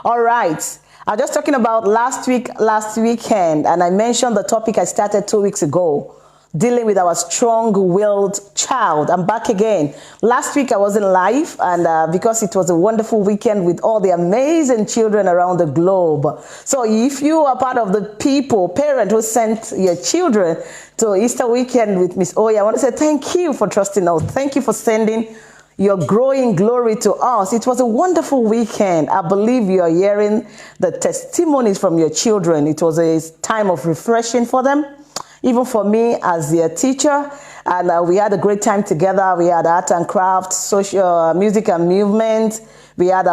All right. I was just talking about last weekend, and I mentioned the topic I started 2 weeks ago, dealing with our strong-willed child. I'm back again. Last week I wasn't live, and because it was a wonderful weekend with all the amazing children around the globe. So if you are part of the parent who sent your children to Easter weekend with Miss Oye, I want to say thank you for trusting us. Thank you for sending your growing glory to us. It was a wonderful weekend. I believe you are hearing the testimonies from your children. It was a time of refreshing for them, even for me as their teacher. And we had a great time together. We had art and craft, social music and movement. We had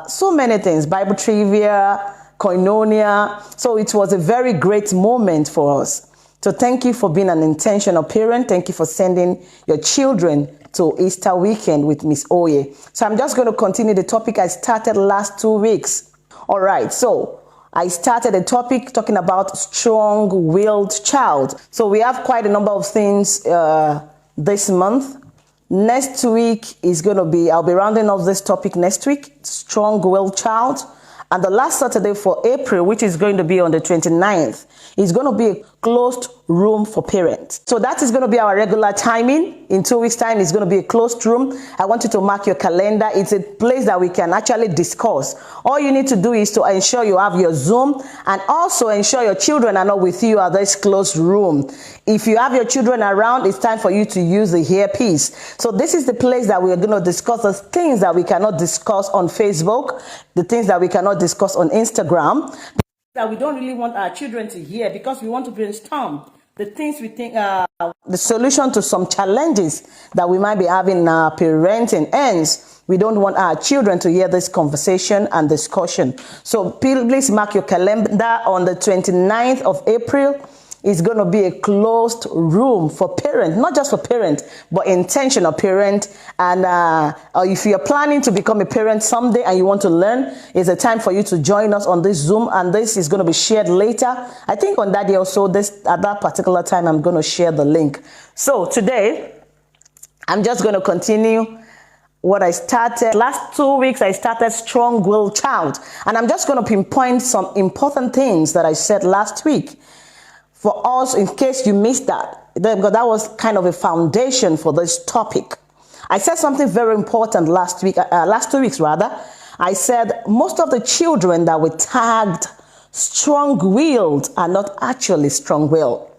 so many things, Bible trivia, koinonia. So it was a very great moment for us. So thank you for being an intentional parent. Thank you for sending your children to Easter weekend with Miss Oye. So I'm just going to continue the topic I started last 2 weeks. All right, so I started a topic talking about strong-willed child. So we have quite a number of things this month. Next week is going to be, I'll be rounding off this topic next week, strong-willed child. And the last Saturday for April, which is going to be on the 29th, is going to be a closed room for parents. So that is going to be our regular timing. In 2 weeks' time, it's going to be a closed room. I want you to mark your calendar. It's a place that we can actually discuss. All you need to do is to ensure you have your Zoom and also ensure your children are not with you at this closed room. If you have your children around, it's time for you to use the earpiece. So this is the place that we are going to discuss the things that we cannot discuss on Facebook, the things that we cannot discuss on Instagram, that we don't really want our children to hear, because we want to brainstorm the things we think the solution to some challenges that we might be having in our parenting. Hence, we don't want our children to hear this conversation and discussion. So please mark your calendar. On the 29th of April, it's going to be a closed room for parents, not just for parents, but intentional parent. And if you're planning to become a parent someday and you want to learn, it's a time for you to join us on this Zoom. And this is going to be shared later. I think on that day also, at that particular time, I'm going to share the link. So today, I'm just going to continue what I started. Last 2 weeks, I started strong-willed child. And I'm just going to pinpoint some important things that I said last week for us, in case you missed that, because that was kind of a foundation for this topic. I said something very important last 2 weeks rather. I said most of the children that were tagged strong-willed are not actually strong-willed.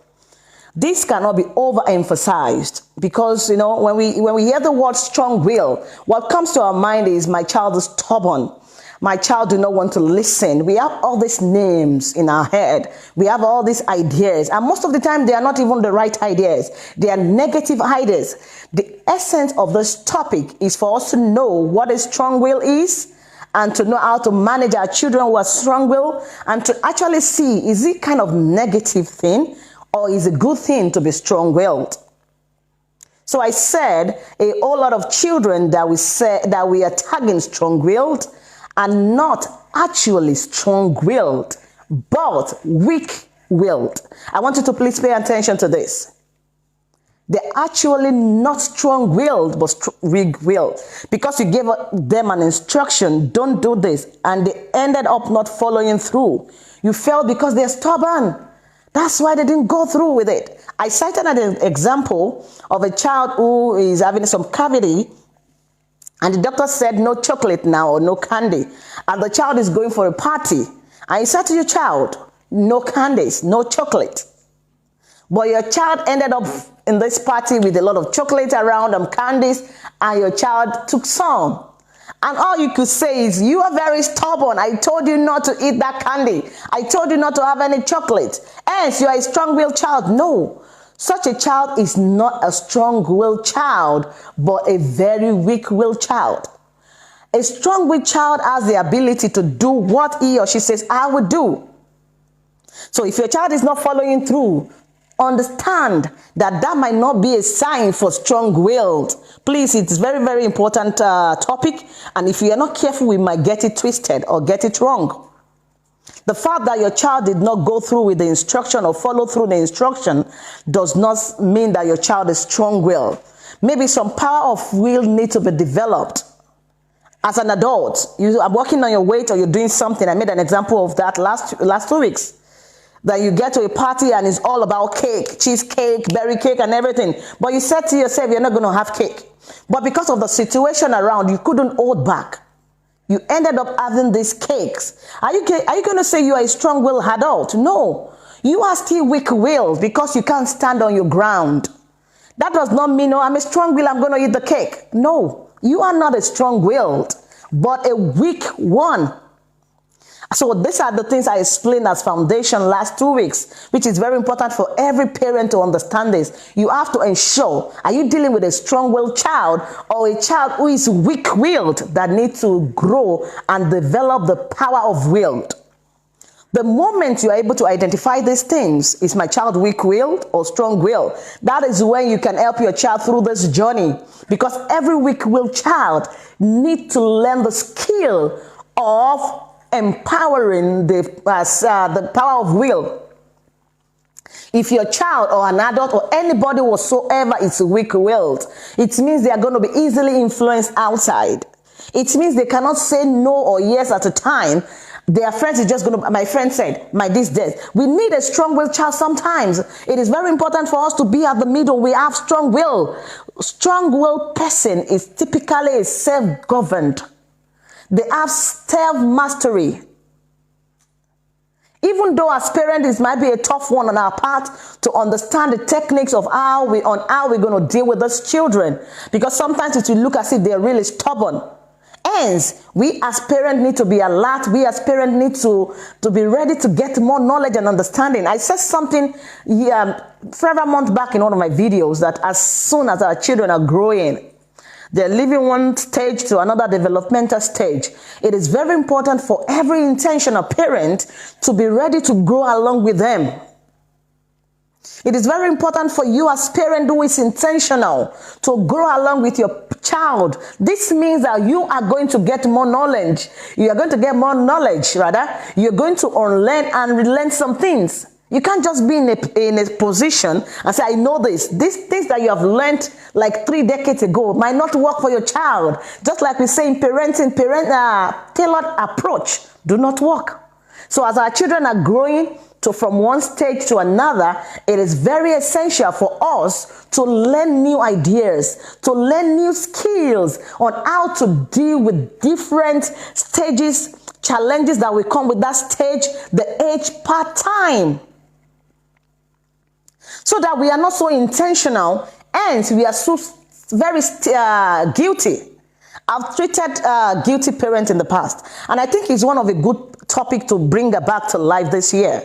This cannot be overemphasized, because when we hear the word strong-willed, what comes to our mind is my child is stubborn. My child do not want to listen. We have all these names in our head. We have all these ideas. And most of the time, they are not even the right ideas. They are negative ideas. The essence of this topic is for us to know what a strong will is, and to know how to manage our children who are strong will, and to actually see, is it kind of negative thing or is it a good thing to be strong willed? So I said a whole lot of children that we are tagging strong willed are not actually strong-willed, but weak-willed. I want you to please pay attention to this. They're actually not strong-willed, but weak-willed. Because you gave them an instruction, don't do this, and they ended up not following through. You failed because they're stubborn. That's why they didn't go through with it. I cited an example of a child who is having some cavity, and the doctor said no chocolate now or no candy. And the child is going for a party. And you said to your child, no candies, no chocolate. But your child ended up in this party with a lot of chocolate around and candies, and your child took some. And all you could say is, you are very stubborn. I told you not to eat that candy. I told you not to have any chocolate. Hence, you are a strong-willed child. No. Such a child is not a strong-willed child, but a very weak-willed child. A strong-willed child has the ability to do what he or she says, I will do. So if your child is not following through, understand that that might not be a sign for strong-willed. Please, it's very, very important topic. And if we are not careful, we might get it twisted or get it wrong. The fact that your child did not go through with the instruction or follow through the instruction does not mean that your child is strong-willed. Maybe some power of will needs to be developed. As an adult, you are working on your weight or you're doing something. I made an example of that last 2 weeks. That you get to a party and it's all about cake, cheesecake, berry cake and everything. But you said to yourself, you're not going to have cake. But because of the situation around, you couldn't hold back. You ended up having these cakes. Are you going to say you are a strong-willed adult? No. You are still weak-willed because you can't stand on your ground. That does not mean, oh, I'm a strong-willed, I'm going to eat the cake. No. You are not a strong-willed, but a weak one. So these are the things I explained as foundation last 2 weeks, which is very important for every parent to understand this. You have to ensure, are you dealing with a strong-willed child or a child who is weak-willed that needs to grow and develop the power of will? The moment you are able to identify these things, is my child weak-willed or strong-willed? That is when you can help your child through this journey, because every weak-willed child needs to learn the skill of empowering the power of will. If your child or an adult or anybody whatsoever is weak-willed, it means they are going to be easily influenced outside. It means they cannot say no or yes at a time. Their friends is just going to, my friend said, my this, that. We need a strong-willed child sometimes. It is very important for us to be at the middle. We have strong will. Strong-willed person is typically a self-governed. They have self-mastery. Even though as parents, it might be a tough one on our part to understand the techniques of how we're going to deal with those children. Because sometimes it will look as if they're really stubborn. Hence, we as parents need to be alert. We as parents need to be ready to get more knowledge and understanding. I said something several months back in one of my videos that as soon as our children are growing, they're leaving one stage to another developmental stage. It is very important for every intentional parent to be ready to grow along with them. It is very important for you as parent who is intentional to grow along with your child. This means that you are going to get more knowledge. You are going to get more knowledge, rather. You're going to unlearn and relearn some things. You can't just be in a position and say, I know this. These things that you have learned like 3 decades ago might not work for your child. Just like we say in parenting, tailored approach do not work. So as our children are growing from one stage to another, it is very essential for us to learn new ideas, to learn new skills on how to deal with different stages, challenges that will come with that stage, the age, part time. So that we are not so intentional and we are so very guilty. I've treated guilty parents in the past, and I think it's one of a good topic to bring back to life this year.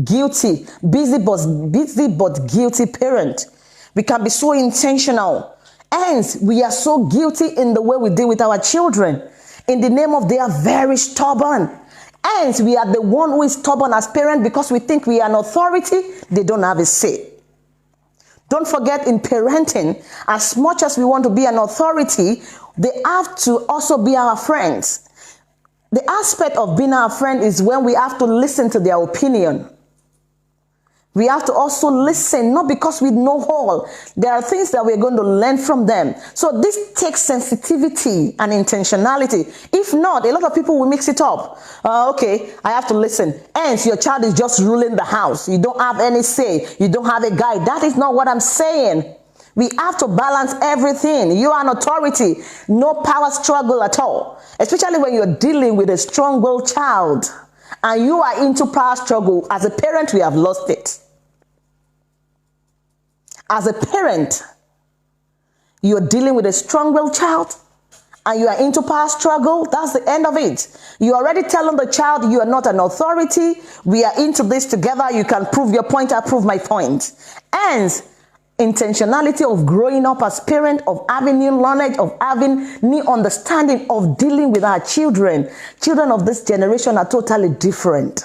Guilty, busy but guilty parent. We can be so intentional, and we are so guilty in the way we deal with our children. In the name of they are very stubborn. And we are the one who is stubborn as parents because we think we are an authority. They don't have a say. Don't forget, in parenting, as much as we want to be an authority, they have to also be our friends. The aspect of being our friend is when we have to listen to their opinion. We have to also listen, not because we know all. There are things that we're going to learn from them. So this takes sensitivity and intentionality. If not, a lot of people will mix it up. Okay, I have to listen. And your child is just ruling the house. You don't have any say. You don't have a guide. That is not what I'm saying. We have to balance everything. You are an authority. No power struggle at all. Especially when you're dealing with a strong-willed child. And you are into power struggle. As a parent, we have lost it. As a parent, you're dealing with a strong-willed child and you are into power struggle. That's the end of it. You're already telling the child you are not an authority. We are into this together. You can prove your point. I prove my point. And intentionality of growing up as parent, of having new knowledge, of having new understanding of dealing with our children. Children of this generation are totally different.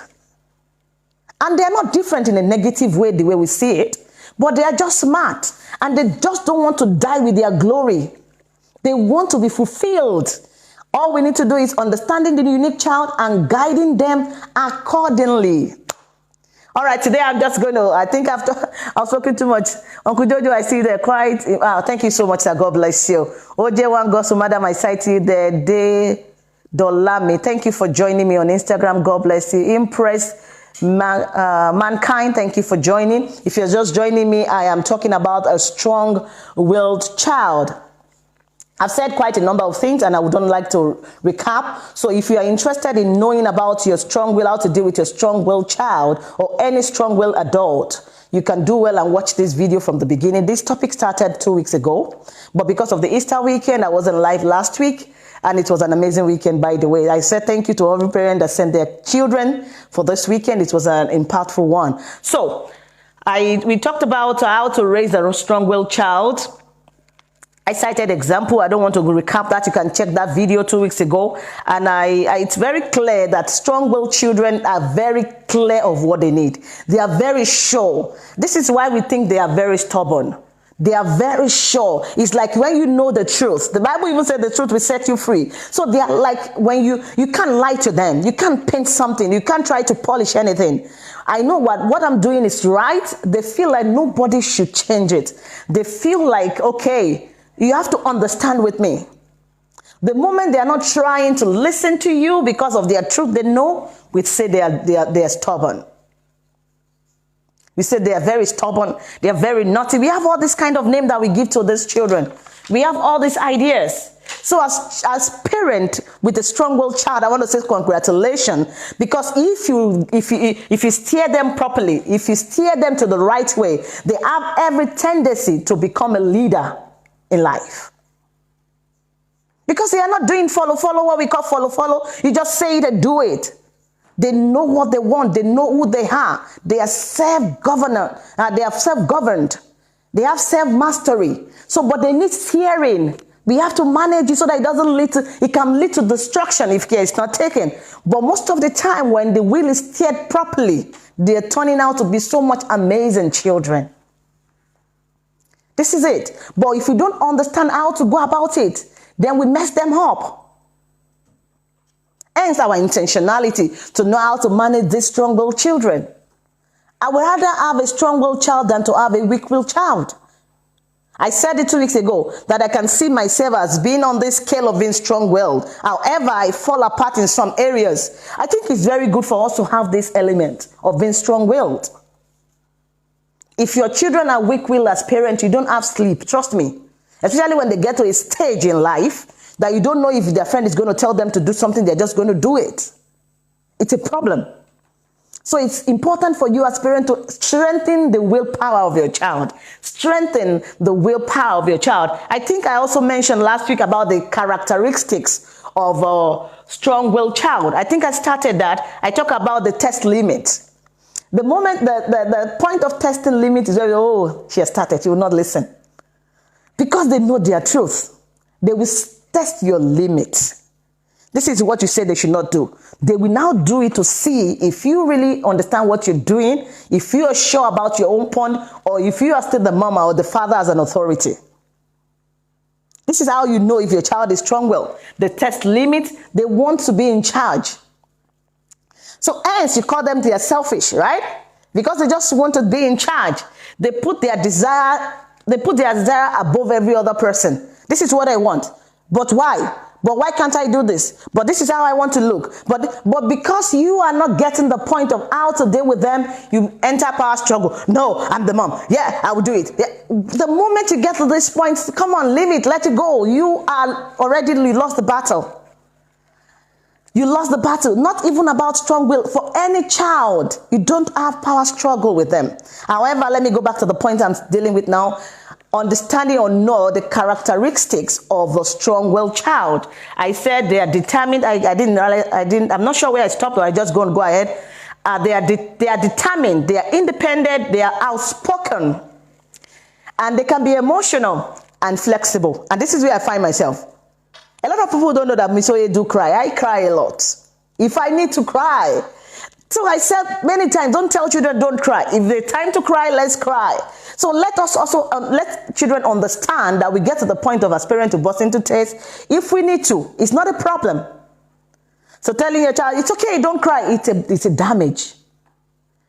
And they're not different in a negative way, the way we see it. But they are just smart, and they just don't want to die with their glory. They want to be fulfilled. All we need to do is understanding the unique child and guiding them accordingly. All right, today I'm just going to, I think after I've spoken too much. Uncle Jojo, I see you there quiet. Thank you so much, sir. God bless you. OJ1 Gosu, madam, I sight you there. Day Dolami, thank you for joining me on Instagram. God bless you. Impress Mankind, thank you for joining. If you're just joining me, I am talking about a strong-willed child. I've said quite a number of things and I would not like to recap. So if you are interested in knowing about your strong will, how to deal with your strong-willed child or any strong-willed adult, you can do well and watch this video from the beginning. This topic started 2 weeks ago, but because of the Easter weekend, I wasn't live last week. And it was an amazing weekend, by the way. I said thank you to every parent that sent their children for this weekend. It was an impactful one. So we talked about how to raise a strong-willed child. I cited example. I don't want to recap that. You can check that video 2 weeks ago. And it's very clear that strong-willed children are very clear of what they need. They are very sure. This is why we think they are very stubborn. They are very sure. It's like when you know the truth. The Bible even said the truth will set you free. So they are like when you can't lie to them. You can't paint something. You can't try to polish anything. I know what I'm doing is right. They feel like nobody should change it. They feel like, okay, you have to understand with me. The moment they are not trying to listen to you because of their truth they know, we say they are stubborn. We say they are very stubborn. They are very naughty. We have all this kind of name that we give to these children. We have all these ideas. So as parent with a strong-willed child, I want to say congratulations, because if you steer them properly, if you steer them to the right way, they have every tendency to become a leader in life. Because they are not doing follow, what we call follow. You just say it and do it. They know what they want. They know who they are. They are self-governed. They are self-governed. They have self-mastery. So, but they need steering. We have to manage it so that it can lead to destruction if care is not taken. But most of the time when the will is steered properly, they are turning out to be so much amazing children. This is it. But if you don't understand how to go about it, then we mess them up. Hence our intentionality to know how to manage these strong-willed children. I would rather have a strong-willed child than to have a weak-willed child. I said it 2 weeks ago that I can see myself as being on this scale of being strong-willed. However, I fall apart in some areas. I think it's very good for us to have this element of being strong-willed. If your children are weak-willed as parents, you don't have sleep. Trust me. Especially when they get to a stage in life that you don't know if their friend is going to tell them to do something, they're just going to do it. It's a problem. So it's important for you as parent to strengthen the willpower of your child. Strengthen the willpower of your child. I think I also mentioned last week about the characteristics of a strong-willed child. I think I started that. I talk about the test limit. The moment the point of testing limit is where, oh, she has started, she will not listen. Because they know their truth. They will test your limit. This is what you say they should not do. They will now do it to see if you really understand what you're doing, if you are sure about your own point, or if you are still the mama or the father as an authority. This is how you know if your child is strong-willed. They test limit. They want to be in charge. So hence you call them they are selfish, right? Because they just want to be in charge. They put their desire above every other person. This is what I want. But why? But why can't I do this? But this is how I want to look. But because you are not getting the point of how to deal with them, you enter power struggle. No, I'm the mom. Yeah, I will do it. Yeah. The moment you get to this point, come on, leave it, let it go. You lost the battle. You lost the battle. Not even about strong will. For any child, you don't have power struggle with them. However, let me go back to the point I'm dealing with now. Understanding or know the characteristics of a strong-willed child. I said they are determined. I'm not sure where I stopped, or I just go ahead. They are determined. They are independent. They are outspoken, and they can be emotional and flexible. And this is where I find myself. A lot of people don't know that Miss Oye do cry. I cry a lot. If I need to cry. So I said many times, don't tell children don't cry. If there's time to cry, let's cry. So let us also let children understand that we get to the point of as parents to burst into tears if we need to. It's not a problem. So telling your child, it's okay, don't cry, it's a damage.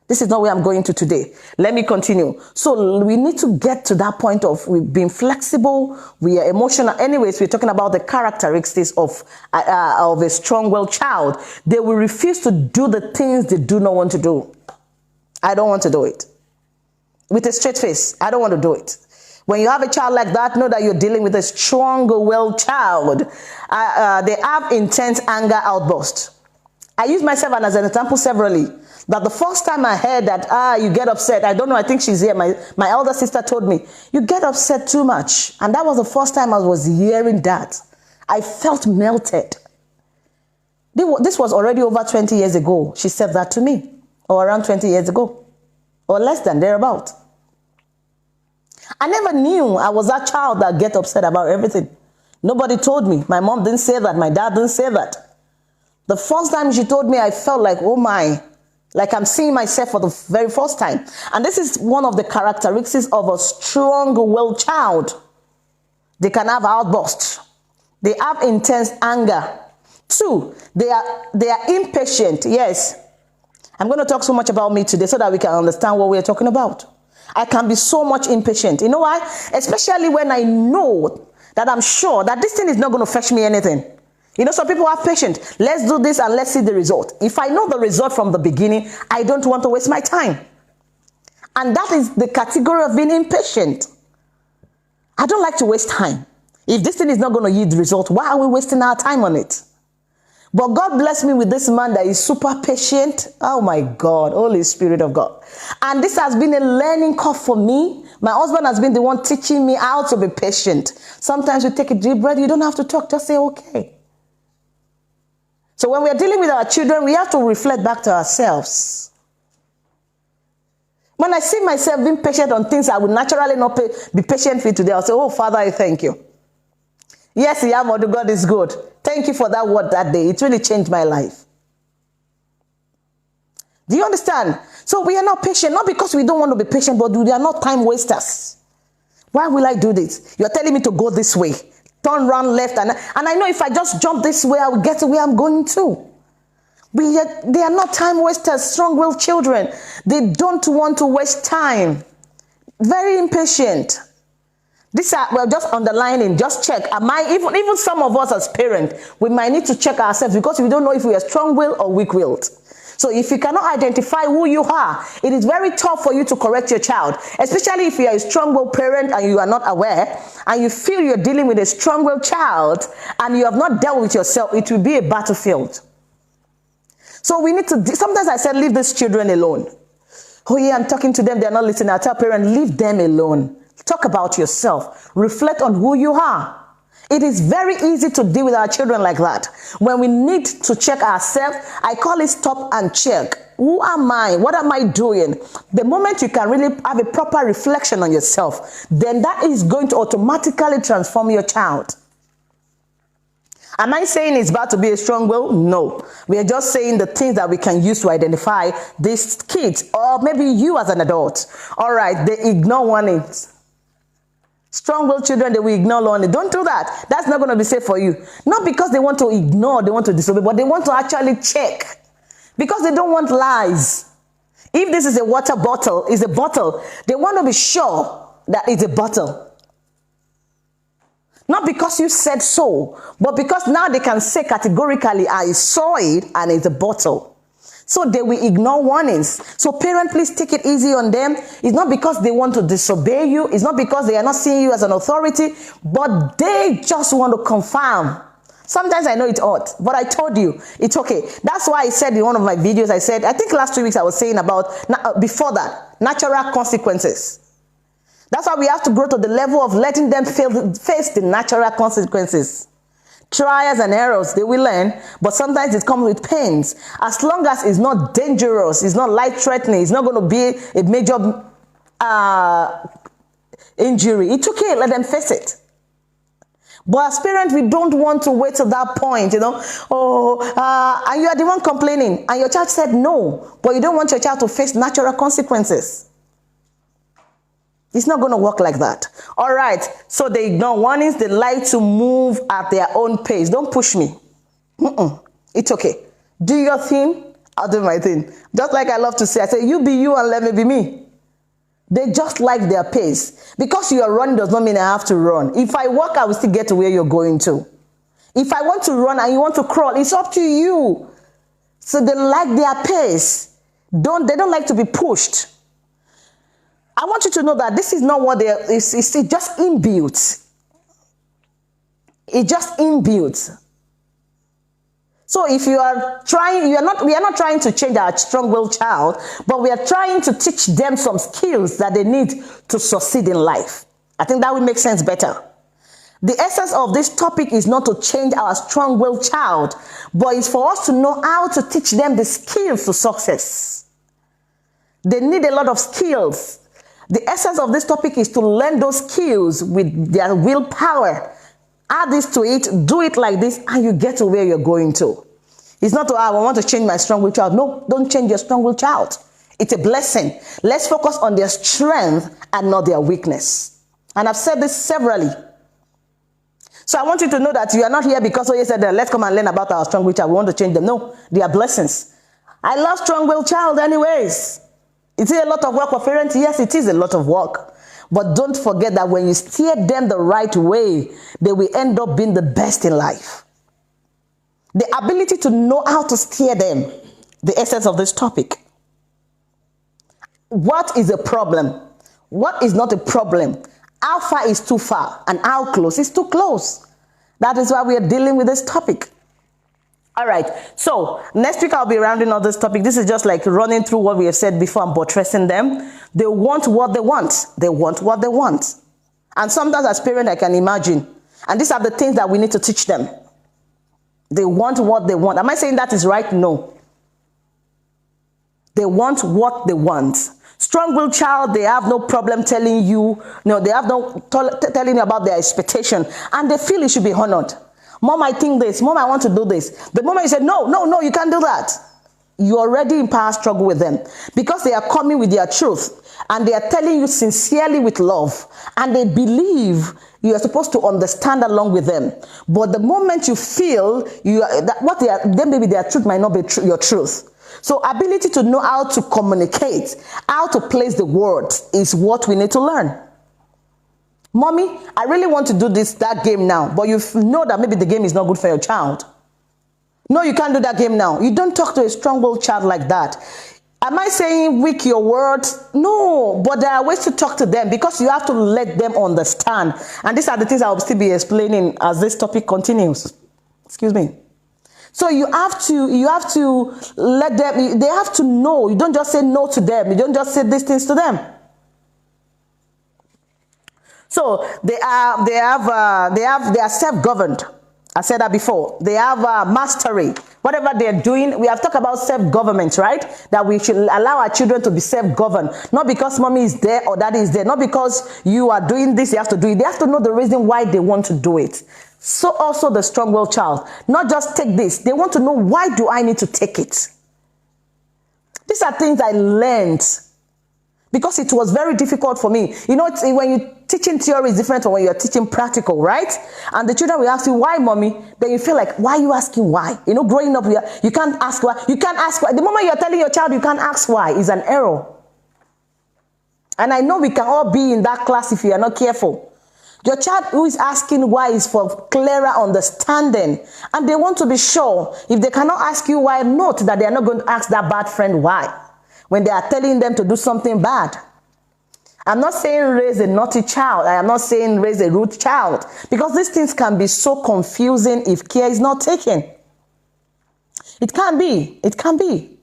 This is not where I'm going to today. Let me continue. So we need to get to that point of we've been flexible, we are emotional. Anyways, we're talking about the characteristics of a strong-willed child. They will refuse to do the things they do not want to do. I don't want to do it. With a straight face, I don't want to do it. When you have a child like that, know that you're dealing with a strong-willed child. They have intense anger outbursts. I use myself as an example severally. That the first time I heard that, you get upset. I don't know, I think she's here. My elder sister told me, you get upset too much. And that was the first time I was hearing that. I felt melted. This was already over 20 years ago. She said that to me. Or around 20 years ago. Or less than, thereabout. I never knew I was that child that get upset about everything. Nobody told me. My mom didn't say that. My dad didn't say that. The first time she told me, I felt like, oh my, like I'm seeing myself for the very first time. And this is one of the characteristics of a strong-willed child. They can have outbursts. They have intense anger. 2, they are impatient. Yes. I'm going to talk so much about me today so that we can understand what we're talking about. I can be so much impatient. You know why? Especially when I know that I'm sure that this thing is not going to fetch me anything. You know, some people are patient. Let's do this and let's see the result. If I know the result from the beginning, I don't want to waste my time. And that is the category of being impatient. I don't like to waste time. If this thing is not going to yield the result, why are we wasting our time on it? But God bless me with this man that is super patient. Oh my God, Holy Spirit of God. And this has been a learning curve for me. My husband has been the one teaching me how to be patient. Sometimes you take a deep breath, you don't have to talk, just say okay. So when we are dealing with our children, we have to reflect back to ourselves. When I see myself being patient on things I would naturally not be patient with today, I'll say, oh, Father, I thank you. Yes, Yamadu, God is good. Thank you for that word that day. It really changed my life. Do you understand? So we are not patient, not because we don't want to be patient, but we are not time wasters. Why will I do this? You're telling me to go this way. Turn around left. And I know if I just jump this way, I will get to where I'm going to. They are not time wasters, strong-willed children. They don't want to waste time. Very impatient. These are, well, just underlining, just check. Even some of us as parents, we might need to check ourselves because we don't know if we are strong-willed or weak-willed. So if you cannot identify who you are, it is very tough for you to correct your child, especially if you are a strong-willed parent and you are not aware, and you feel you're dealing with a strong-willed child and you have not dealt with yourself, it will be a battlefield. So we need to, sometimes I said, leave these children alone. Oh yeah, I'm talking to them, they're not listening. I tell parents, leave them alone. Talk about yourself. Reflect on who you are. It is very easy to deal with our children like that. When we need to check ourselves, I call it stop and check. Who am I? What am I doing? The moment you can really have a proper reflection on yourself, then that is going to automatically transform your child. Am I saying it's bad to be a strong will? No. We are just saying the things that we can use to identify these kids, or maybe you as an adult. All right, they ignore warnings. Strong-willed children, they will ignore learning. Don't do that. That's not going to be safe for you. Not because they want to ignore, they want to disobey, but they want to actually check. Because they don't want lies. If this is a water bottle, it's a bottle, they want to be sure that it's a bottle. Not because you said so, but because now they can say categorically, I saw it and it's a bottle. So they will ignore warnings. So parents, please take it easy on them. It's not because they want to disobey you. It's not because they are not seeing you as an authority, but they just want to confirm. Sometimes I know it's odd, but I told you, it's okay. That's why I said in one of my videos, I said, I think last 2 weeks I was saying about, before that, natural consequences. That's why we have to grow to the level of letting them face the natural consequences. Trials and errors, they will learn, but sometimes it comes with pains. As long as it's not dangerous, it's not life-threatening, it's not going to be a major injury, it's okay, let them face it. But as parents, we don't want to wait to that point, you know. And you are the one complaining, and your child said no, but you don't want your child to face natural consequences. It's not going to work like that. All right. So they ignore warnings. They like to move at their own pace. Don't push me. It's okay. Do your thing. I'll do my thing. Just like I love to say, I say, you be you and let me be me. They just like their pace. Because you are running does not mean I have to run. If I walk, I will still get to where you're going to. If I want to run and you want to crawl, it's up to you. So they like their pace. They don't like to be pushed. I want you to know that this is not what it's just inbuilt. It's just inbuilt. So if you are trying, we are not trying to change our strong-willed child, but we are trying to teach them some skills that they need to succeed in life. I think that will make sense better. The essence of this topic is not to change our strong-willed child, but it's for us to know how to teach them the skills to success. They need a lot of skills. The essence of this topic is to learn those skills with their willpower. Add this to it, do it like this, and you get to where you're going to. It's not to, I want to change my strong-willed child. No, don't change your strong-willed child. It's a blessing. Let's focus on their strength and not their weakness. And I've said this severally. So I want you to know that you are not here because you said, let's come and learn about our strong-willed child. We want to change them. No, they are blessings. I love strong-willed child anyways. Is it a lot of work for parents? Yes, it is a lot of work. But don't forget that when you steer them the right way, they will end up being the best in life. The ability to know how to steer them, the essence of this topic. What is a problem? What is not a problem? How far is too far? And how close is too close? That is why we are dealing with this topic. All right, so next week I'll be rounding up this topic. This is just like running through what we have said before and buttressing them. They want what they want. They want what they want. And sometimes as parents, I can imagine. And these are the things that we need to teach them. They want what they want. Am I saying that is right? No. They want what they want. Strong-willed child, they have no problem telling you, they have no telling you about their expectation. And they feel it should be honored. Mom, I think this. Mom, I want to do this. The moment you say, no, you can't do that. You're already in power struggle with them. Because they are coming with their truth. And they are telling you sincerely with love. And they believe you are supposed to understand along with them. But the moment you feel then maybe their truth might not be your truth. So ability to know how to communicate, how to place the words is what we need to learn. Mommy, I really want to do that game now, but you know that maybe the game is not good for your child. No, you can't do that game now. You don't talk to a strong-willed child like that. Am I saying weak your words? No, but there are ways to talk to them because you have to let them understand. And these are the things I will still be explaining as this topic continues. Excuse me. So you have to let them, they have to know. You don't just say no to them. You don't just say these things to them. So they are self-governed. I said that before. They have mastery. Whatever they're doing, we have talked about self-government, right? That we should allow our children to be self-governed. Not because mommy is there or daddy is there. Not because you are doing this, you have to do it. They have to know the reason why they want to do it. So also the strong-willed child. Not just take this. They want to know, why do I need to take it? These are things I learned. Because it was very difficult for me. You know, when you're teaching theory is different from when you're teaching practical, right? And the children will ask you, why, mommy? Then you feel like, why are you asking why? You know, growing up, you can't ask why. You can't ask why. The moment you're telling your child you can't ask why is an error. And I know we can all be in that class if you are not careful. Your child who is asking why is for clearer understanding. And they want to be sure. If they cannot ask you why, note that they are not going to ask that bad friend why. When they are telling them to do something bad. I'm not saying raise a naughty child. I am not saying raise a rude child. Because these things can be so confusing if care is not taken. It can be. It can be.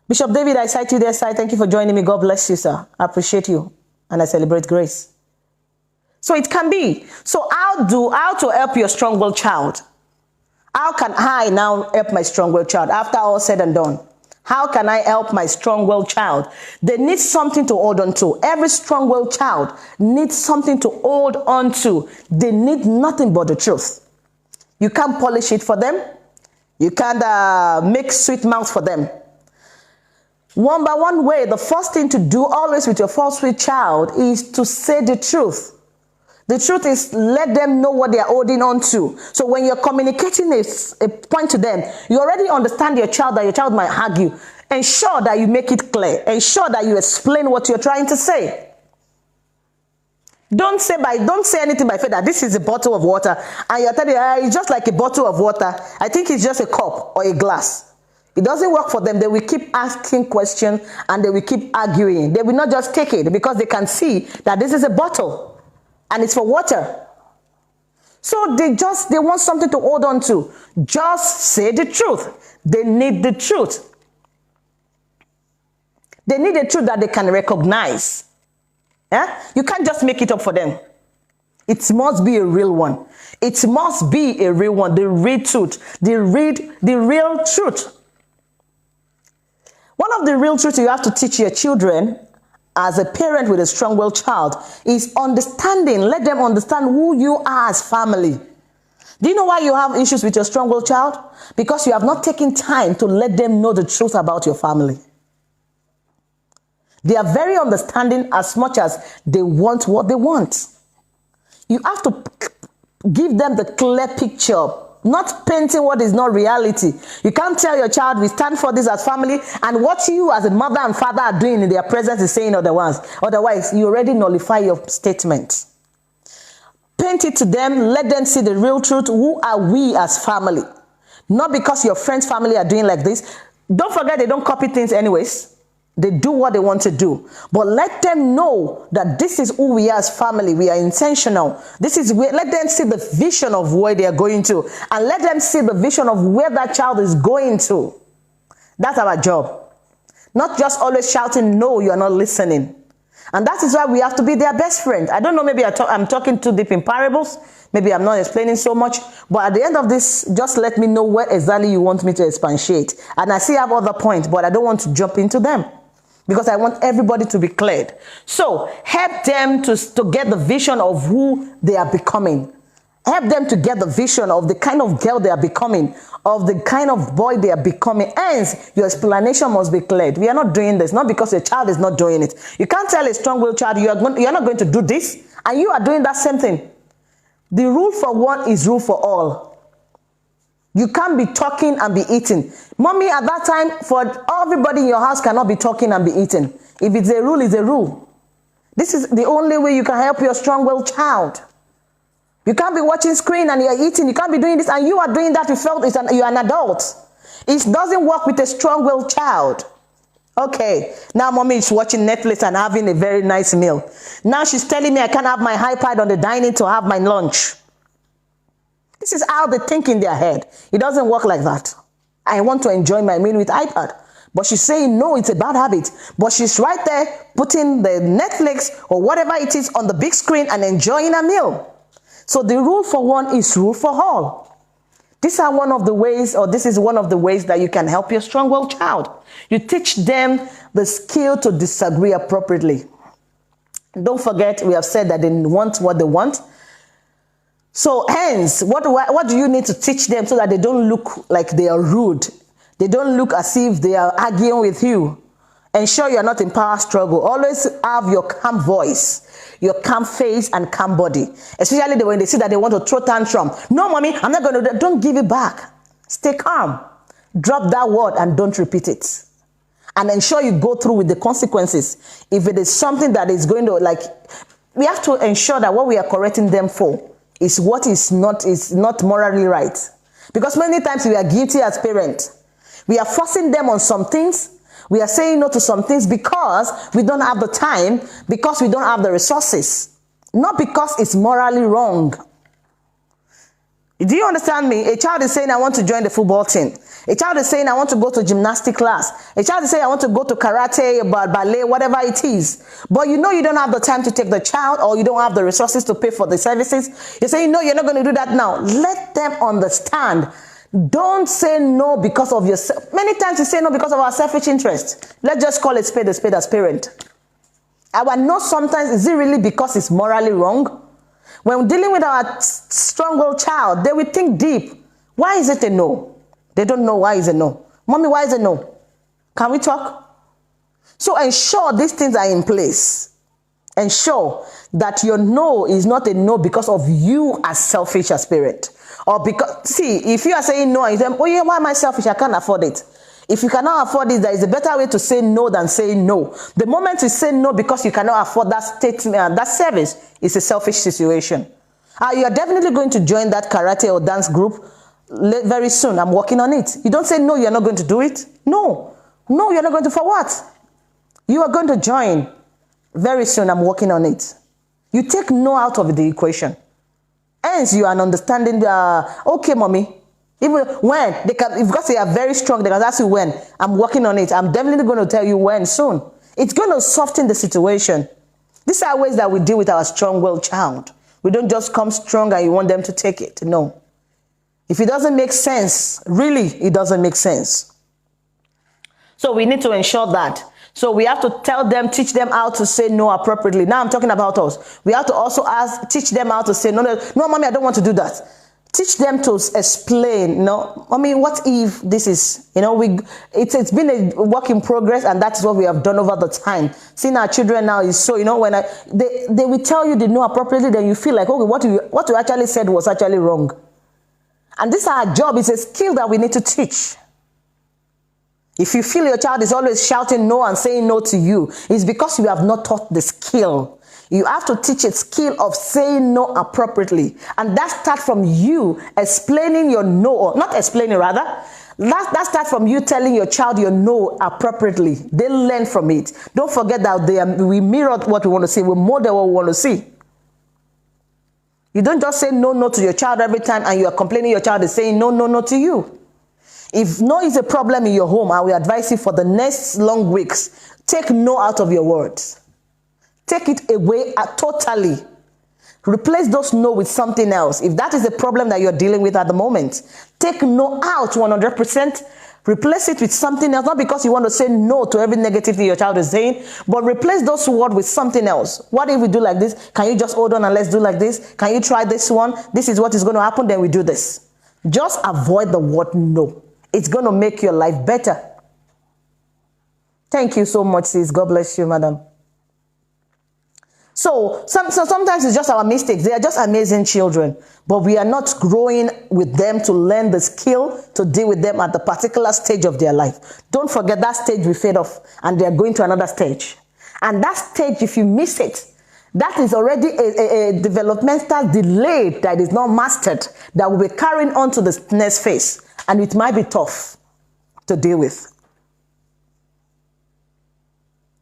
Bishop David, I cite you there, sir. Thank you for joining me. God bless you, sir. I appreciate you. And I celebrate grace. So it can be. So how to help your strong-willed child? How can I now help my strong-willed child after all said and done? How can I help my strong-willed child? They need something to hold on to. Every strong-willed child needs something to hold on to. They need nothing but the truth. You can't polish it for them. You can't make sweet mouth for them. One by one way, the first thing to do always with your first sweet child is to say the truth. The truth is, let them know what they are holding on to. So when you're communicating a point to them, you already understand your child, that your child might argue. Ensure that you make it clear. Ensure that you explain what you're trying to say. Don't say anything by faith that this is a bottle of water, and you're telling it's just like a bottle of water. I think it's just a cup or a glass. It doesn't work for them. They will keep asking questions and they will keep arguing. They will not just take it because they can see that this is a bottle and it's for water. So they want something to hold on to. Just say the truth. They need the truth. They need a truth that they can recognize. Yeah? You can't just make it up for them. It must be a real one. It must be a real one. The real truth. The real truth. One of the real truths you have to teach your children as a parent with a strong-willed child is understanding. Let them understand who you are as family. Do you know why you have issues with your strong-willed child? Because you have not taken time to let them know the truth about your family. They are very understanding as much as they want what they want. You have to give them the clear picture, not painting what is not reality. You can't tell your child, we stand for this as family, and what you as a mother and father are doing in their presence is saying otherwise. Otherwise, you already nullify your statement. Paint it to them, let them see the real truth. Who are we as family? Not because your friend's family are doing like this. Don't forget, they don't copy things anyways. They do what they want to do. But let them know that this is who we are as family. We are intentional. Let them see the vision of where they are going to. And let them see the vision of where that child is going to. That's our job. Not just always shouting, no, you are not listening. And that is why we have to be their best friend. I don't know, maybe I'm talking too deep in parables. Maybe I'm not explaining so much. But at the end of this, just let me know where exactly you want me to expatiate. And I still have other points, but I don't want to jump into them, because I want everybody to be cleared. So help them to get the vision of who they are becoming. Help them to get the vision of the kind of girl they are becoming, of the kind of boy they are becoming. Hence, your explanation must be cleared. We are not doing this, not because your child is not doing it. You can't tell a strong-willed child, you are not going to do this, and you are doing that same thing. The rule for one is rule for all. You can't be talking and be eating. Mommy, at that time, for everybody in your house cannot be talking and be eating. If it's a rule, it's a rule. This is the only way you can help your strong-willed child. You can't be watching screen and you're eating. You can't be doing this and you are doing that. You felt you're an adult. It doesn't work with a strong-willed child. Okay, now mommy is watching Netflix and having a very nice meal. Now she's telling me I can't have my iPad on the dining to have my lunch. This is how they think in their head. It doesn't work like that. I want to enjoy my meal with iPad. But she's saying, no, it's a bad habit. But she's right there putting the Netflix or whatever it is on the big screen and enjoying a meal. So the rule for one is rule for all. These are one of the ways, or this is one of the ways that you can help your strong-willed child. You teach them the skill to disagree appropriately. Don't forget, we have said that they want what they want. So hence, what do you need to teach them so that they don't look like they are rude? They don't look as if they are arguing with you. Ensure you're not in power struggle. Always have your calm voice, your calm face and calm body. Especially when they see that they want to throw tantrum. No, mommy, I'm not going to. Don't give it back. Stay calm. Drop that word and don't repeat it. And ensure you go through with the consequences. If it is something that is going to, we have to ensure that what we are correcting them for is what is not morally right. Because many times we are guilty as parents. We are forcing them on some things. We are saying no to some things because we don't have the time, because we don't have the resources. Not because it's morally wrong. Do you understand me? A child is saying, I want to join the football team. A child is saying, I want to go to gymnastic class. A child is saying, I want to go to karate, ballet, whatever it is. But you know you don't have the time to take the child, or you don't have the resources to pay for the services. You're saying, no, you're not going to do that now. Let them understand. Don't say no because of yourself. Many times you say no because of our selfish interest. Let's just call it spade as parent. Our no sometimes, is it really because it's morally wrong? When dealing with our strong-willed child, they will think deep. Why is it a no? They don't know why is a no. Mommy, why is it no? Can we talk? So ensure these things are in place. ensure that your no is not a no because of you as selfish as parent. Or because, see, if you are saying no and you say, oh yeah, why am I selfish? I can't afford it. If you cannot afford it, there is a better way to say no than saying no. The moment you say no because you cannot afford that statement, that service, is a selfish situation. You are definitely going to join that karate or dance group very soon. I'm working on it. You don't say no, you're not going to do it. No, you're not going to. For what? You are going to join very soon. I'm working on it. You take no out of the equation. Hence, you are understanding okay, mommy. Even when they can, because they are very strong, they can ask you when. I'm working on it. I'm definitely going to tell you when soon. It's going to soften the situation. These are ways that we deal with our strong-willed child. We don't just come strong and you want them to take it. No. If it doesn't make sense, really, it doesn't make sense. So we need to ensure that. So we have to tell them, teach them how to say no appropriately. Now I'm talking about us. We have to also teach them how to say no, mommy, I don't want to do that. Teach them to explain, mommy, what if this is, it's been a work in progress, and that's what we have done over the time. Seeing our children now is so, when they will tell you they know appropriately, then you feel like, okay, what you actually said was actually wrong. And this is our job. It's a skill that we need to teach. If you feel your child is always shouting no and saying no to you, it's because you have not taught the skill. You have to teach a skill of saying no appropriately. And that starts from you explaining your no, or not explaining rather. That starts from you telling your child your no appropriately. They learn from it. Don't forget that we mirror what we want to see. We model what we want to see. You don't just say no to your child every time and you are complaining your child is saying no to you. If no is a problem in your home, I will advise you for the next long weeks, take no out of your words. Take it away totally. Replace those no with something else. If that is a problem that you're dealing with at the moment, take no out 100%. Replace it with something else, not because you want to say no to every negative thing your child is saying, but replace those words with something else. What if we do like this? Can you just hold on and let's do like this? Can you try this one? This is what is going to happen, then we do this. Just avoid the word no. It's going to make your life better. Thank you so much, sis. God bless you, madam. So sometimes it's just our mistakes. They are just amazing children, but we are not growing with them to learn the skill to deal with them at the particular stage of their life. Don't forget that stage will fade off and they're going to another stage. And that stage, if you miss it, that is already a developmental delay that is not mastered, that will be carrying on to the next phase. And it might be tough to deal with.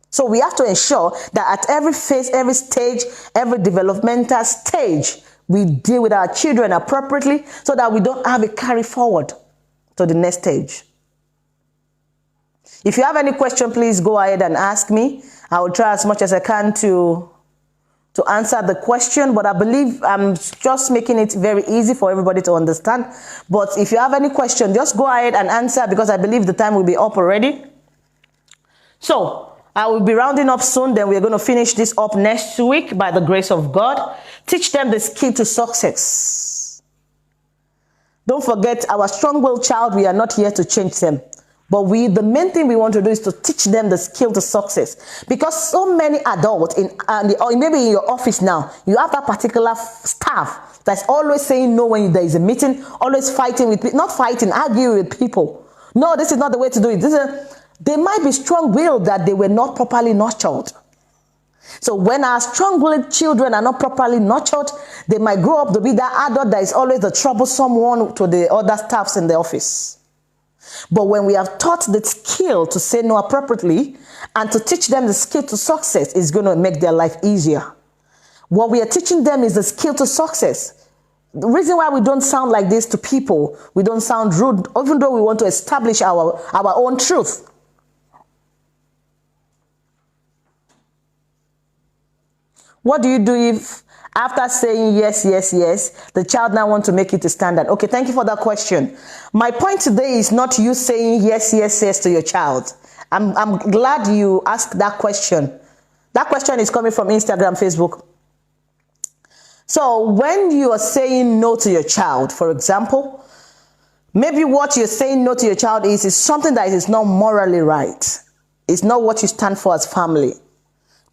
So we have to ensure that at every phase, every stage, every developmental stage, we deal with our children appropriately so that we don't have a carry forward to the next stage. If you have any question, please go ahead and ask me. I will try as much as I can to answer the question, but I believe I'm just making it very easy for everybody to understand. But if you have any question, just go ahead and answer, because I believe the time will be up already. So I will be rounding up soon. Then we're going to finish this up next week by the grace of God. Teach them the skill to success. Don't forget, our strong-willed child, we are not here to change them. But the main thing we want to do is to teach them the skill to success. Because so many adults, or maybe in your office now, you have that particular staff that's always saying no when there is a meeting, always fighting with people, not fighting, arguing with people. No, this is not the way to do it. They might be strong-willed that they were not properly nurtured. So when our strong-willed children are not properly nurtured, they might grow up to be that adult that is always the troublesome one to the other staffs in the office. But when we have taught the skill to say no appropriately and to teach them the skill to success, is going to make their life easier. What we are teaching them is the skill to success. The reason why we don't sound like this to people, we don't sound rude, even though we want to establish our own truth. What do you do if after saying yes, yes, yes, the child now wants to make it a standard? Okay, thank you for that question. My point today is not you saying yes, yes, yes to your child. I'm glad you asked that question. That question is coming from Instagram, Facebook. So when you are saying no to your child, for example, maybe what you're saying no to your child is something that is not morally right. It's not what you stand for as family.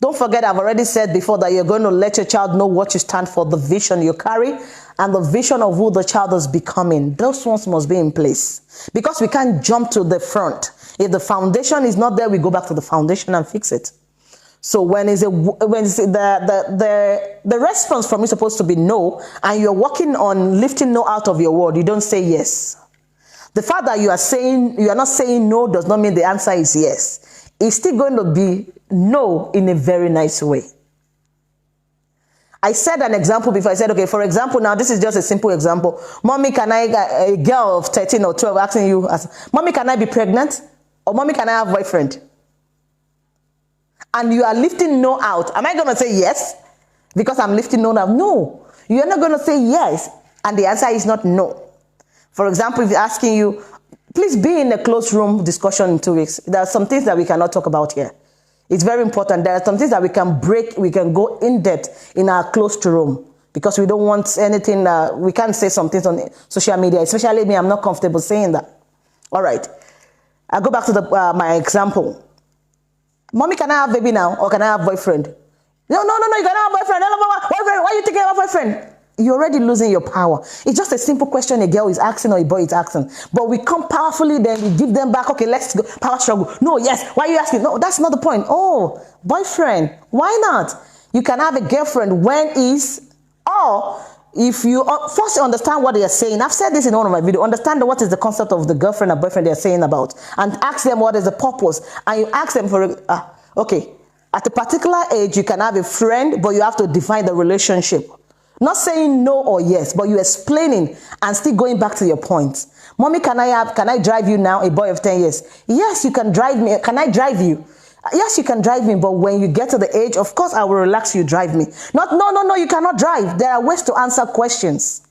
Don't forget, I've already said before that you're going to let your child know what you stand for, the vision you carry, and the vision of who the child is becoming. Those ones must be in place, because we can't jump to the front. If the foundation is not there, we go back to the foundation and fix it. So the response from you is supposed to be no, and you're working on lifting no out of your word, you don't say yes. The fact that you are not saying no does not mean the answer is yes. It's still going to be no in a very nice way. I said an example before. I said, okay, for example, now this is just a simple example. Mommy, a girl of 13 or 12 asking you, Mommy, can I be pregnant? Or Mommy, can I have a boyfriend? And you are lifting no out. Am I going to say yes? Because I'm lifting no out? No. You're not going to say yes. And the answer is not no. For example, if you're asking you, please be in a closed room discussion in 2 weeks. There are some things that we cannot talk about here. It's very important. There are some things that we can break. We can go in depth in our closed room, because we don't want anything. We can't say some things on social media, especially me. I'm not comfortable saying that. All right. I'll go back to my example. Mommy, can I have baby now? Or can I have boyfriend? No, you cannot have boyfriend. Boyfriend, why are you thinking about boyfriend? You're already losing your power. It's just a simple question a girl is asking or a boy is asking. But we come powerfully, then we give them back. Okay, let's go. Power struggle. No, yes. Why are you asking? No, that's not the point. Oh, boyfriend. Why not? You can have a girlfriend when is, or if you first understand what they are saying. I've said this in one of my videos. Understand what is the concept of the girlfriend and boyfriend they are saying about. And ask them what is the purpose. And you ask them for, okay, at a particular age, you can have a friend, but you have to define the relationship. Not saying no or yes, but you explaining and still going back to your point. Mommy, can I drive you now, a boy of 10 years? Yes, you can drive me. Can I drive you? Yes, you can drive me, but when you get to the age, of course, I will relax you drive me. Not, no, you cannot drive. There are ways to answer questions.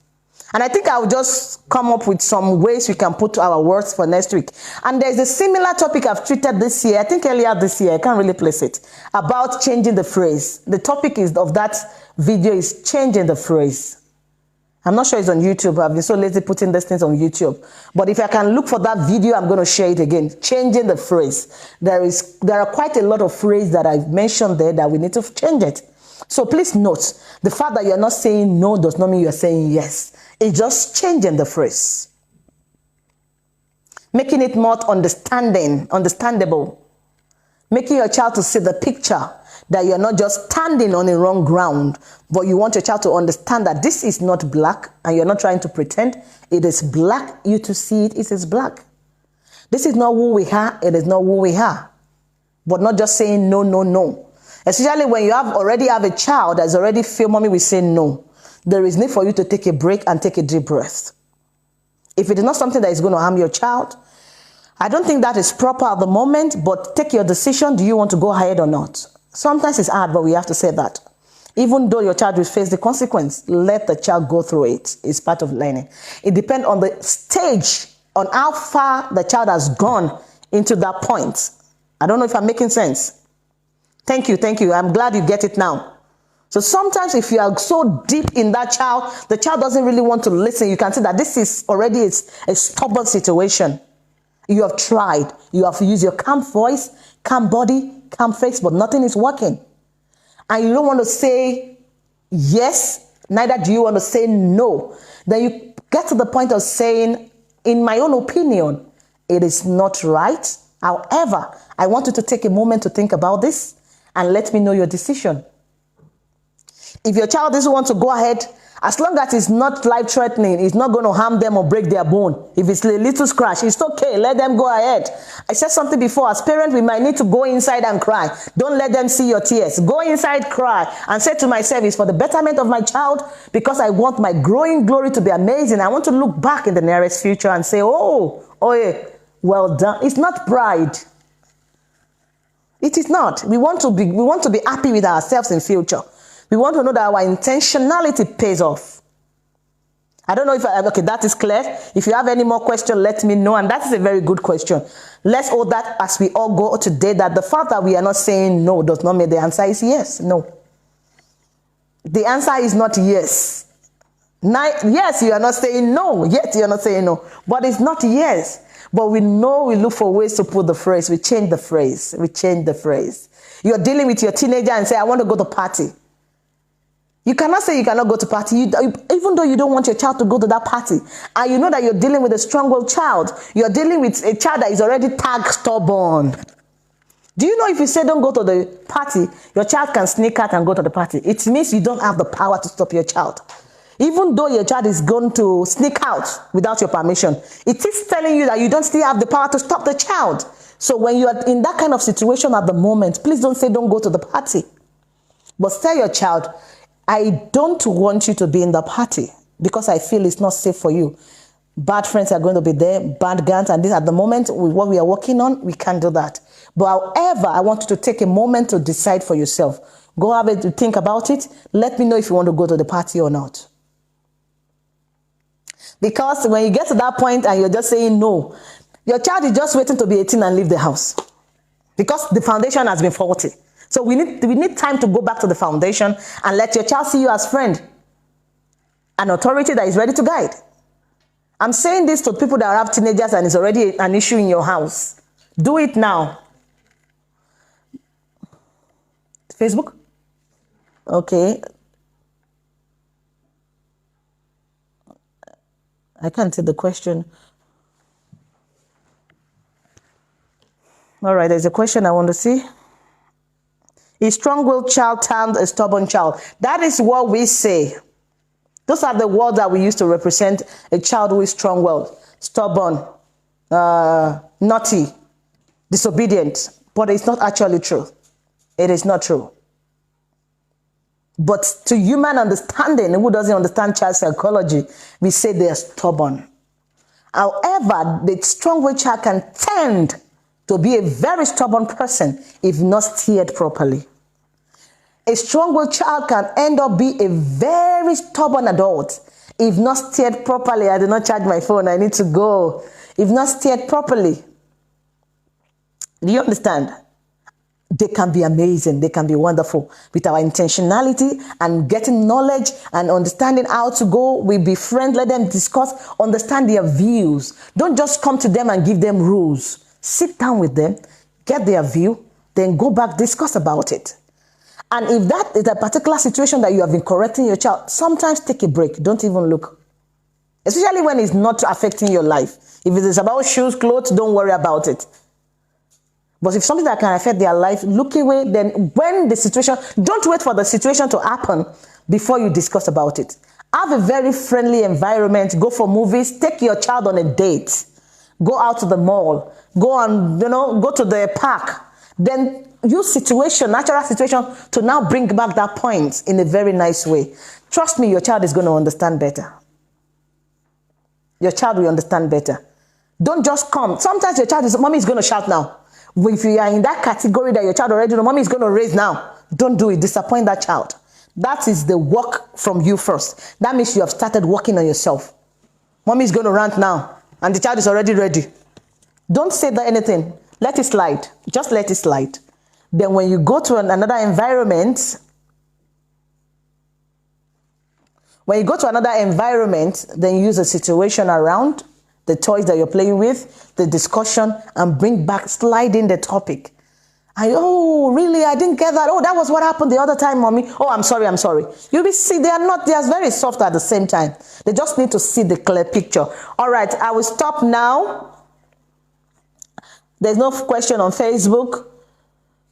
And I think I'll just come up with some ways we can put our words for next week. And there's a similar topic I've treated this year, I think earlier this year, I can't really place it, about changing the phrase. The topic of that video is changing the phrase. I'm not sure it's on YouTube. I've been so lazy putting these things on YouTube. But if I can look for that video, I'm going to share it again. Changing the phrase. There are quite a lot of phrases that I've mentioned there that we need to change it. So please note, the fact that you're not saying no does not mean you're saying yes. It's just changing the phrase. Making it more understandable. Making your child to see the picture, that you're not just standing on the wrong ground, but you want your child to understand that this is not black, and you're not trying to pretend it is black. You to see it is black. This is not who we are, it is not who we are. But not just saying no, no, no. Especially when you already have a child that's already feel mommy will say no. There is need for you to take a break and take a deep breath. If it is not something that is going to harm your child, I don't think that is proper at the moment, but take your decision. Do you want to go ahead or not? Sometimes it's hard, but we have to say that. Even though your child will face the consequence, let the child go through it. It's part of learning. It depends on the stage, on how far the child has gone into that point. I don't know if I'm making sense. Thank you. I'm glad you get it now. So sometimes if you are so deep in that child, the child doesn't really want to listen. You can see that this is already a stubborn situation. You have tried. You have used your calm voice, calm body, calm face, but nothing is working. And you don't want to say yes, neither do you want to say no. Then you get to the point of saying, in my own opinion, it is not right. However, I want you to take a moment to think about this and let me know your decision. If your child doesn't want to go ahead, as long as it's not life-threatening, it's not going to harm them or break their bone. If it's a little scratch, it's okay. Let them go ahead. I said something before. As parents, we might need to go inside and cry. Don't let them see your tears. Go inside, cry, and say to myself, it's for the betterment of my child, because I want my growing glory to be amazing. I want to look back in the nearest future and say, oh yeah, well done. It's not pride. It is not. We want to be happy with ourselves in future. We want to know that our intentionality pays off. I don't know if okay, that is clear. If you have any more questions, let me know. And that is a very good question. Let's hold that as we all go today, that the fact that we are not saying no does not mean the answer is yes. No. The answer is not yes. Yes, you are not saying no. Yet you are not saying no. But it's not yes. But we know we look for ways to put the phrase. We change the phrase. We change the phrase. You're dealing with your teenager and say, I want to go to party. You cannot say you cannot go to party, even though you don't want your child to go to that party. And you know that you're dealing with a strong-willed child. You're dealing with a child that is already tagged stubborn. Do you know if you say don't go to the party, your child can sneak out and go to the party? It means you don't have the power to stop your child. Even though your child is going to sneak out without your permission, it is telling you that you don't still have the power to stop the child. So when you are in that kind of situation at the moment, please don't say don't go to the party. But tell your child, I don't want you to be in the party because I feel it's not safe for you. Bad friends are going to be there, bad guns, and this at the moment, with what we are working on, we can't do that. But however, I want you to take a moment to decide for yourself. Go have it to think about it. Let me know if you want to go to the party or not. Because when you get to that point and you're just saying no, your child is just waiting to be 18 and leave the house. Because the foundation has been faulty. So we need time to go back to the foundation and let your child see you as friend, an authority that is ready to guide. I'm saying this to people that have teenagers and it's already an issue in your house. Do it now. Facebook? Okay. I can't see the question. All right, there's a question I want to see. A strong-willed child termed a stubborn child. That is what we say. Those are the words that we use to represent a child who is strong-willed, stubborn, naughty, disobedient. But it's not actually true. It is not true. But to human understanding, who doesn't understand child psychology, we say they are stubborn. However, the strong-willed child can tend to be a very stubborn person if not steered properly. A strong-willed child can end up be a very stubborn adult if not steered properly. I did not charge my phone. I need to go. If not steered properly. Do you understand? They can be amazing. They can be wonderful. With our intentionality and getting knowledge and understanding how to go, we befriend, let them discuss, understand their views. Don't just come to them and give them rules. Sit down with them, get their view, then go back, discuss about it. And if that is a particular situation that you have been correcting your child, sometimes take a break. Don't even look. Especially when it's not affecting your life. If it is about shoes, clothes, don't worry about it. But if something that can affect their life, look away. Then when the situation, don't wait for the situation to happen before you discuss about it. Have a very friendly environment. Go for movies. Take your child on a date. Go out to the mall. Go and, go to the park. Then use situation, natural situation, to now bring back that point in a very nice way. Trust me, your child is going to understand better. Your child will understand better. Don't just come. Sometimes your child mommy is going to shout now. If you are in that category that your child already knows, mommy is going to raise now. Don't do it. Disappoint that child. That is the work from you first. That means you have started working on yourself. Mommy is going to rant now, and the child is already ready. Don't say that anything. Let it slide. Just let it slide. Then when you go to another environment, then use a situation around the toys that you're playing with, the discussion, and bring back, slide in the topic. Oh, really? I didn't get that. Oh, that was what happened the other time, mommy. Oh, I'm sorry. You'll be see, they are very soft at the same time. They just need to see the clear picture. All right, I will stop now. There's no question on Facebook.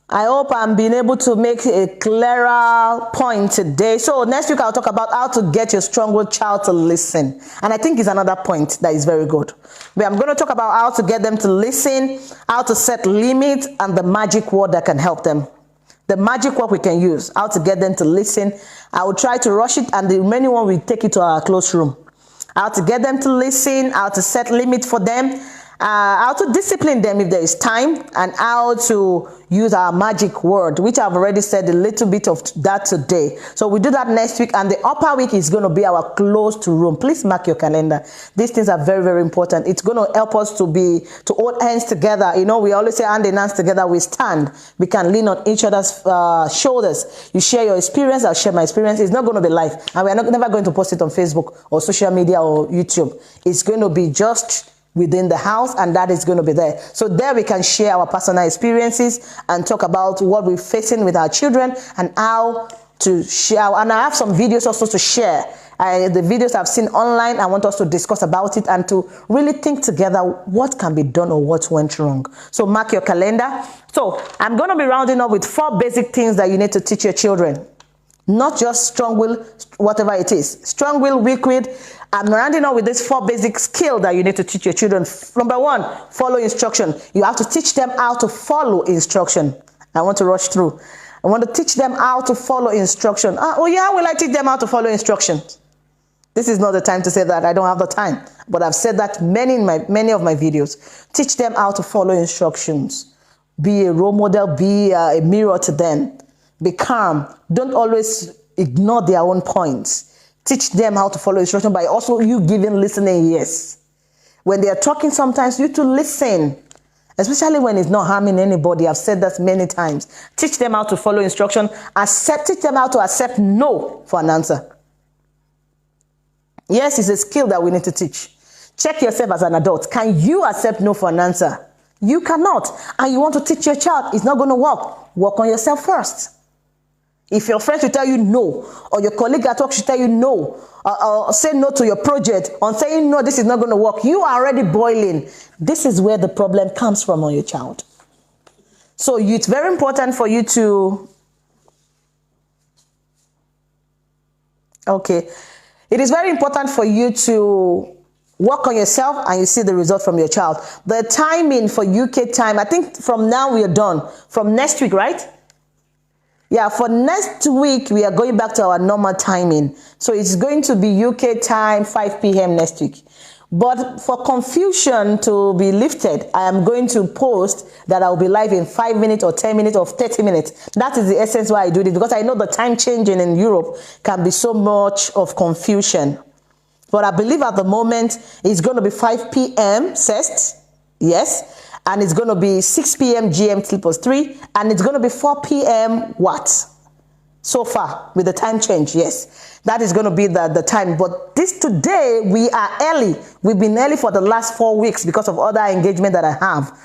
I hope I'm being able to make a clearer point today. So next week I'll talk about how to get your strong-willed child to listen. And I think it's another point that is very good. But I'm going to talk about how to get them to listen, how to set limits, and the magic word that can help them. The magic word we can use, how to get them to listen. I will try to rush it, and the remaining one will take it to our closed room. How to get them to listen, how to set limits for them, how to discipline them if there is time, and how to use our magic word, which I've already said a little bit of that today. So we do that next week, and the upper week is going to be our closed room. Please mark your calendar. These things are very, very important. It's going to help us to hold hands together. We always say hand in hands together we stand. We can lean on each other's shoulders. You share your experience, I'll share my experience. It's not going to be live, and we're never going to post it on Facebook or social media or YouTube. It's going to be just within the house, and that is going to be there. So there we can share our personal experiences and talk about what we're facing with our children and how to share. And I have some videos also to share. The videos I've seen online, I want us to discuss about it and to really think together what can be done or what went wrong. So mark your calendar. So I'm going to be rounding up with 4 basic things that you need to teach your children. Not just strong will, whatever it is. Strong will, weak will. I'm rounding up with these 4 basic skills that you need to teach your children. Number 1, follow instruction. You have to teach them how to follow instruction. I want to rush through. I want to teach them how to follow instruction. Oh yeah, will I teach them how to follow instructions? This is not the time to say that. I don't have the time. But I've said that many of my videos. Teach them how to follow instructions. Be a role model. Be a mirror to them. Be calm. Don't always ignore their own points. Teach them how to follow instruction by also you giving listening ears. When they are talking, sometimes you to listen, especially when it's not harming anybody. I've said that many times. Teach them how to follow instruction. Teach them how to accept no for an answer. Yes, it's a skill that we need to teach. Check yourself as an adult. Can you accept no for an answer? You cannot. And you want to teach your child, it's not going to work. Work on yourself first. If your friend should tell you no, or your colleague at work should tell you no, or say no to your project, on saying no, this is not going to work, you are already boiling. This is where the problem comes from on your child. So it's very important for you to... Okay. It is very important for you to work on yourself and you see the result from your child. The timing for UK time, I think from now we are done. From next week, right? Yeah, for next week, we are going back to our normal timing. So it's going to be UK time, 5 p.m. next week. But for confusion to be lifted, I am going to post that I will be live in 5 minutes or 10 minutes or 30 minutes. That is the essence why I do this, because I know the time changing in Europe can be so much of confusion. But I believe at the moment it's going to be 5 p.m. CEST, yes. And it's going to be 6 p.m. GMT plus 3. And it's going to be 4 p.m. what? So far, with the time change, yes. That is going to be the time. But today, we are early. We've been early for the last 4 weeks because of other engagement that I have.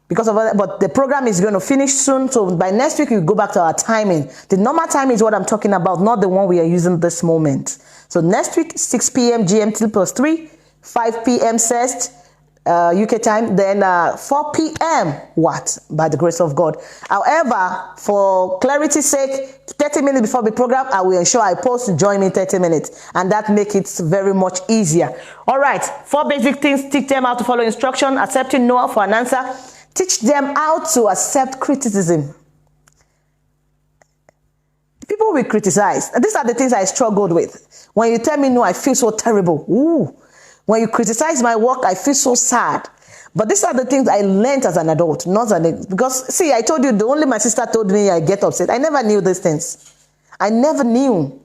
But the program is going to finish soon. So by next week, we go back to our timing. The normal time is what I'm talking about, not the one we are using this moment. So next week, 6 p.m. GMT plus 3, 5 p.m. CEST. UK time, then 4 p.m. what? By the grace of God. However, for clarity's sake, 30 minutes before the program, I will ensure I post to join me 30 minutes. And that makes it very much easier. All right, 4 basic things. Teach them how to follow instruction, accepting no for an answer. Teach them how to accept criticism. People will criticize. And these are the things I struggled with. When you tell me no, I feel so terrible. Ooh. When you criticize my work, I feel so sad. But these are the things I learned as an adult, because see, I told you, only my sister told me I get upset. I never knew these things. I never knew.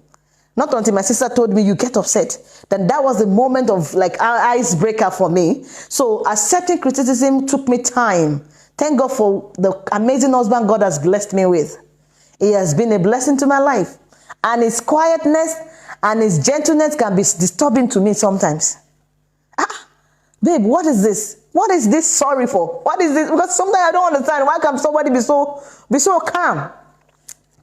Not until my sister told me you get upset. Then that was the moment of like icebreaker for me. So accepting criticism took me time. Thank God for the amazing husband God has blessed me with. He has been a blessing to my life. And his quietness and his gentleness can be disturbing to me sometimes. Babe, what is this? What is this sorry for? What is this? Because sometimes I don't understand. Why can somebody be so calm?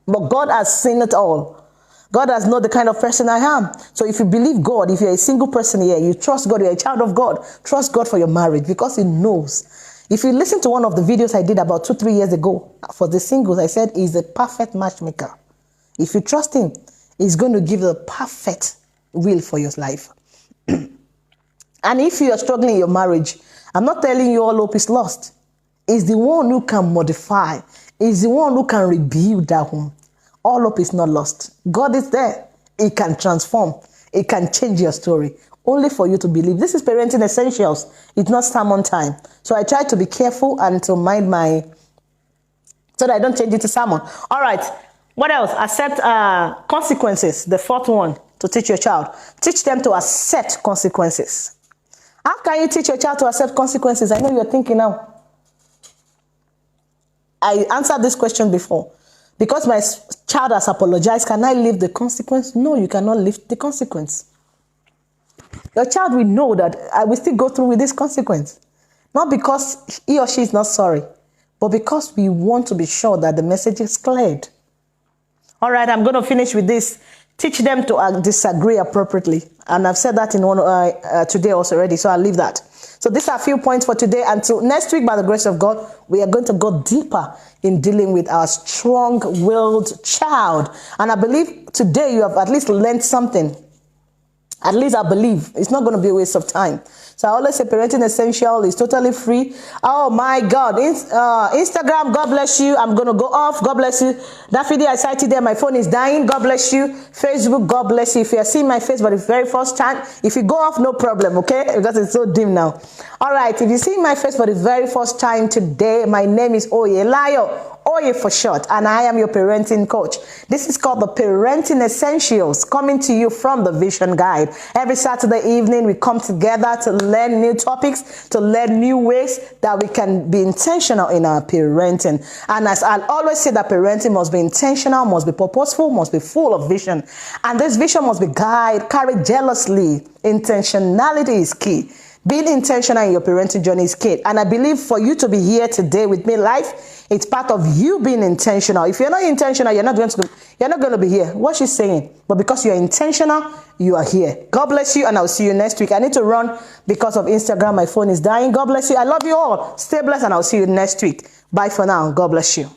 But God has seen it all. God has known the kind of person I am. So if you believe God, if you're a single person here, you trust God, you're a child of God, trust God for your marriage because He knows. If you listen to one of the videos I did about 2-3 years ago for the singles, I said He's a perfect matchmaker. If you trust Him, He's going to give the perfect will for your life. And if you are struggling in your marriage, I'm not telling you all hope is lost. It's the one who can modify. It's the one who can rebuild that home. All hope is not lost. God is there. He can transform. He can change your story. Only for you to believe. This is parenting essentials. It's not sermon time. So I try to be careful and to mind so that I don't change it to sermon. All right. What else? Accept consequences. The 4th one to teach your child. Teach them to accept consequences. How can you teach your child to accept consequences? I know you're thinking now. I answered this question before. Because my child has apologized, can I live the consequence? No, you cannot live the consequence. your child will know that I will still go through with this consequence. Not because he or she is not sorry, but because we want to be sure that the message is cleared. All right, I'm going to finish with this. Teach them to disagree appropriately. And I've said that in one today also already, so I'll leave that. So these are a few points for today. Until next week, by the grace of God, we are going to go deeper in dealing with our strong-willed child. And I believe today you have at least learned something. At least I believe it's not going to be a waste of time. So I always say Parenting Essential is totally free. Oh my God. Instagram, God bless you. I'm going to go off. God bless you. That video I cited there, my phone is dying. God bless you. Facebook, God bless you. If you are seeing my face for the very first time, if you go off, no problem, okay? Because it's so dim now. All right. If you see my face for the very first time today, my name is Oyelayo. Oye for short, and I am your parenting coach. This is called the Parenting Essentials, coming to you from the Vision Guide. Every Saturday evening, we come together to learn new topics, to learn new ways that we can be intentional in our parenting. And as I always say, that parenting must be intentional, must be purposeful, must be full of vision. And this vision must be carried jealously. Intentionality is key. Being intentional in your parenting journey is key. And I believe for you to be here today with me live, it's part of you being intentional. If you're not intentional, you're not going to be here. What she's saying. But because you're intentional, you are here. God bless you, and I'll see you next week. I need to run because of Instagram. My phone is dying. God bless you. I love you all. Stay blessed, and I'll see you next week. Bye for now. God bless you.